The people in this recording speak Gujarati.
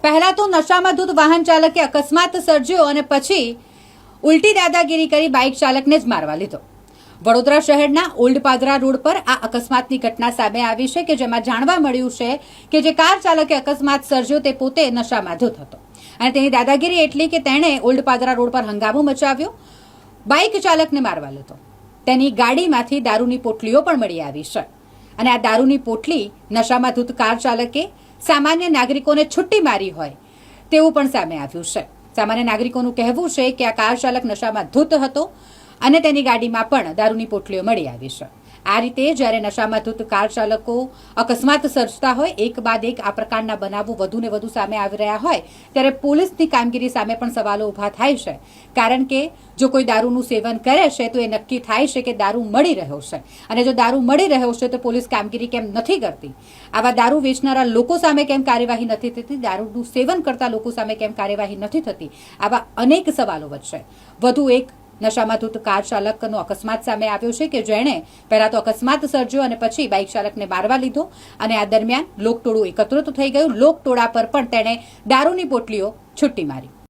પહેલા તો નશામાં ધૂત વાહન ચાલકે અકસ્માત સર્જ્યો અને પછી ઉલટી દાદાગીરી કરી બાઇક ચાલકને જ મારવા લીધો। વડોદરા શહેરના ઓલ્ડ પાદરા રોડ પર આ અકસ્માતની ઘટના સામે આવી છે કે જેમાં જાણવા મળ્યું છે કે જે કાર ચાલકે અકસ્માત સર્જ્યો તે પોતે નશામાં ધૂત હતો અને તેની દાદાગીરી એટલી કે તેણે ઓલ્ડ પાદરા રોડ પર હંગામો મચાવ્યો, બાઇક ચાલકને મારવા લીધો। તેની ગાડીમાંથી દારૂની પોટલીઓ પણ મળી આવી છે અને આ દારૂની પોટલી નશામાં ધૂત કાર ચાલકે સામાન્ય નાગરિકોને છુટ્ટી મારી હોય તેવું પણ સામે આવ્યું છે। સામાન્ય નાગરિકોનું કહેવું છે કે આ કાર ચાલક નશામાં ધૂત હતો અને તેની ગાડીમાં પણ દારૂની પોટલીઓ મળી આવી છે। આ રીતે જ્યારે નશામાં ધૂત કાર ચાલકો અકસ્માત સર્જતા હોય, એક બાદ એક આ પ્રકારના બનાવો વધુ ને વધુ સામે આવી રહ્યા હોય ત્યારે પોલીસની કામગીરી સામે પણ સવાલો ઊભા થાય છે, કારણ કે જો કોઈ દારૂનું સેવન કરે છે તો એ નક્કી થાય છે કે દારૂ મળી રહ્યો છે અને જો દારૂ મળી રહ્યો છે તો પોલીસ કામગીરી કેમ નથી કરતી? આવા દારૂ વેચનારા લોકો સામે કેમ કાર્યવાહી નથી થતી? દારૂનું સેવન કરતા લોકો સામે કેમ કાર્યવાહી નથી થતી? આવા અનેક સવાલો વચ્ચે વધુ એક નશામાં ધૂત કાર ચાલકનો અકસ્માત સામે આવ્યો છે કે જેણે પહેલા તો અકસ્માત સર્જ્યો અને પછી બાઇક ચાલકને મારવા લીધો અને આ દરમિયાન લોકટોળું એકત્રિત થઈ ગયું। લોકટોળા પર પણ તેણે દારૂની પોટલીઓ છૂટી મારી।